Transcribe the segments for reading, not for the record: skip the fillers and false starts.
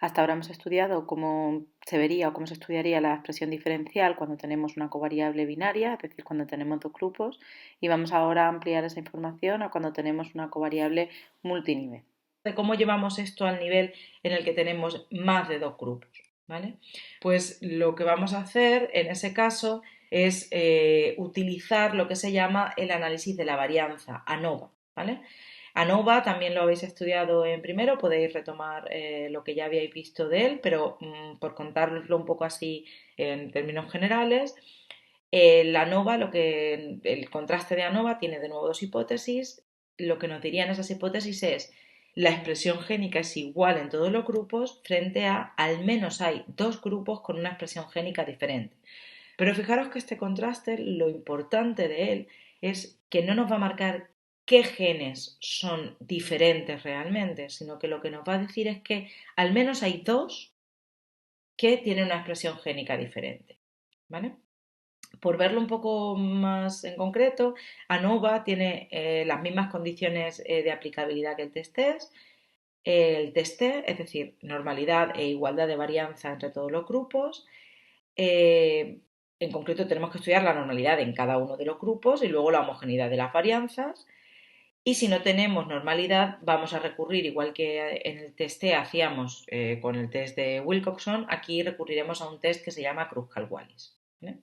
Hasta ahora hemos estudiado cómo se vería o cómo se estudiaría la expresión diferencial cuando tenemos una covariable binaria, es decir, cuando tenemos dos grupos, y vamos ahora a ampliar esa información a cuando tenemos una covariable multinivel. De cómo llevamos esto al nivel en el que tenemos más de dos grupos, ¿vale? Pues lo que vamos a hacer en ese caso es utilizar lo que se llama el análisis de la varianza, ANOVA, ¿vale? ANOVA también lo habéis estudiado en primero, podéis retomar lo que ya habíais visto de él, pero por contároslo un poco así en términos generales, la ANOVA, el contraste de ANOVA tiene de nuevo dos hipótesis. Lo que nos dirían esas hipótesis es la expresión génica es igual en todos los grupos frente a al menos hay dos grupos con una expresión génica diferente. Pero fijaros que este contraste, lo importante de él es que no nos va a marcar qué genes son diferentes realmente, sino que lo que nos va a decir es que al menos hay dos que tienen una expresión génica diferente. ¿Vale? Por verlo un poco más en concreto, ANOVA tiene las mismas condiciones de aplicabilidad que el test-test. El test-test, es decir, normalidad e igualdad de varianza entre todos los grupos. En concreto, tenemos que estudiar la normalidad en cada uno de los grupos y luego la homogeneidad de las varianzas. Y si no tenemos normalidad, vamos a recurrir, igual que en el test hacíamos con el test de Wilcoxon, aquí recurriremos a un test que se llama Kruskal-Wallis. ¿Vale?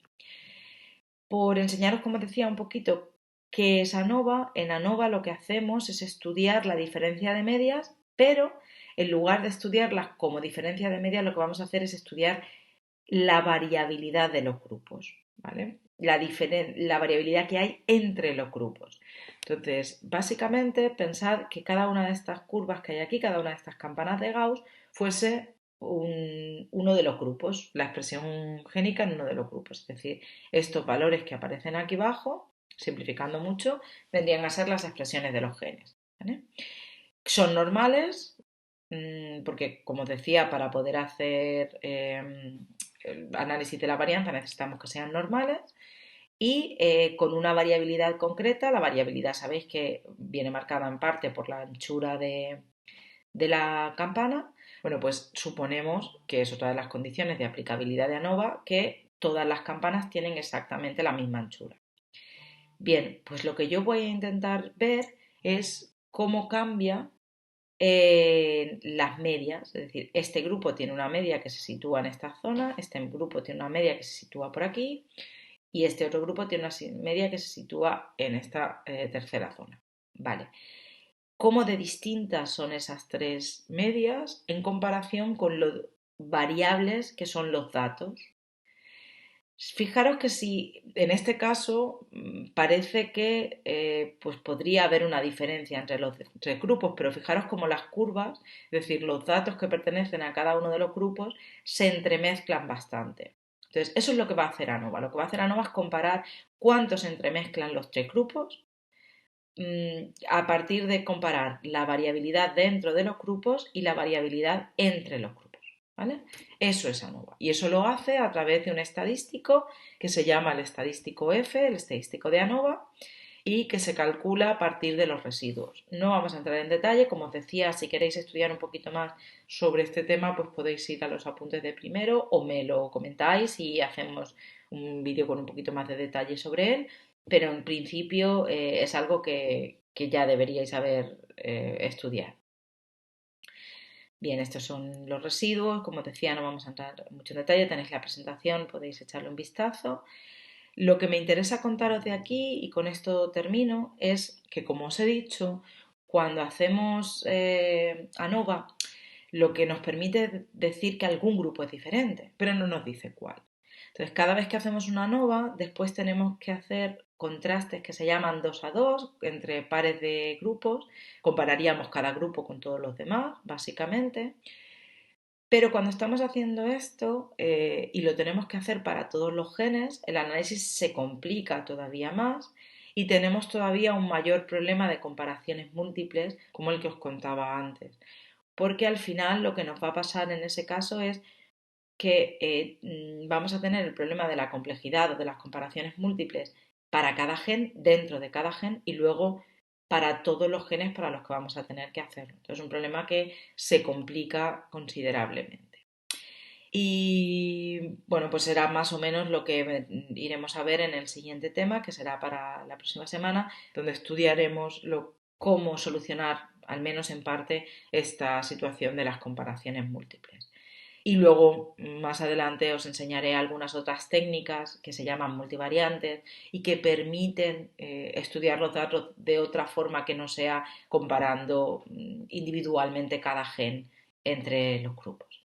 Por enseñaros, como decía, un poquito qué es ANOVA, en ANOVA lo que hacemos es estudiar la diferencia de medias, pero en lugar de estudiarlas como diferencia de medias, lo que vamos a hacer es estudiar la variabilidad de los grupos, ¿vale? La variabilidad que hay entre los grupos. Entonces, básicamente, pensad que cada una de estas curvas que hay aquí, cada una de estas campanas de Gauss, fuese uno de los grupos, la expresión génica en uno de los grupos. Es decir, estos valores que aparecen aquí abajo, simplificando mucho, vendrían a ser las expresiones de los genes. ¿Vale? Son normales, porque como os decía, para poder hacer el análisis de la varianza necesitamos que sean normales y con una variabilidad concreta. La variabilidad sabéis que viene marcada en parte por la anchura de la campana. Bueno, pues suponemos que es otra de las condiciones de aplicabilidad de ANOVA, que todas las campanas tienen exactamente la misma anchura. Bien, pues lo que yo voy a intentar ver es cómo cambia las medias, es decir, este grupo tiene una media que se sitúa en esta zona, este grupo tiene una media que se sitúa por aquí y este otro grupo tiene una media que se sitúa en esta tercera zona. Vale. ¿Cómo de distintas son esas tres medias en comparación con lo variables que son los datos? Fijaros que si en este caso parece que pues podría haber una diferencia entre los tres grupos, pero fijaros como las curvas, es decir, los datos que pertenecen a cada uno de los grupos, se entremezclan bastante. Entonces, eso es lo que va a hacer ANOVA. Lo que va a hacer ANOVA es comparar cuánto se entremezclan los tres grupos a partir de comparar la variabilidad dentro de los grupos y la variabilidad entre los grupos. ¿Vale? Eso es ANOVA. Y eso lo hace a través de un estadístico que se llama el estadístico F, el estadístico de ANOVA, y que se calcula a partir de los residuos. No vamos a entrar en detalle, como os decía, si queréis estudiar un poquito más sobre este tema, pues podéis ir a los apuntes de primero o me lo comentáis y hacemos un vídeo con un poquito más de detalle sobre él, pero en principio es algo que ya deberíais saber estudiar. Bien, estos son los residuos, como decía, no vamos a entrar mucho en detalle, tenéis la presentación, podéis echarle un vistazo. Lo que me interesa contaros de aquí, y con esto termino, es que, como os he dicho, cuando hacemos ANOVA, lo que nos permite decir que algún grupo es diferente, pero no nos dice cuál. Entonces, cada vez que hacemos una ANOVA, después tenemos que hacer contrastes que se llaman 2 a 2 entre pares de grupos. Compararíamos cada grupo con todos los demás, básicamente. Pero cuando estamos haciendo esto y lo tenemos que hacer para todos los genes, el análisis se complica todavía más y tenemos todavía un mayor problema de comparaciones múltiples como el que os contaba antes. Porque al final lo que nos va a pasar en ese caso es que vamos a tener el problema de la complejidad o de las comparaciones múltiples para cada gen, dentro de cada gen y luego para todos los genes para los que vamos a tener que hacerlo. Entonces es un problema que se complica considerablemente. Y bueno, pues será más o menos lo que iremos a ver en el siguiente tema, que será para la próxima semana, donde estudiaremos cómo solucionar, al menos en parte, esta situación de las comparaciones múltiples. Y luego, más adelante, os enseñaré algunas otras técnicas que se llaman multivariantes y que permiten estudiar los datos de otra forma que no sea comparando individualmente cada gen entre los grupos.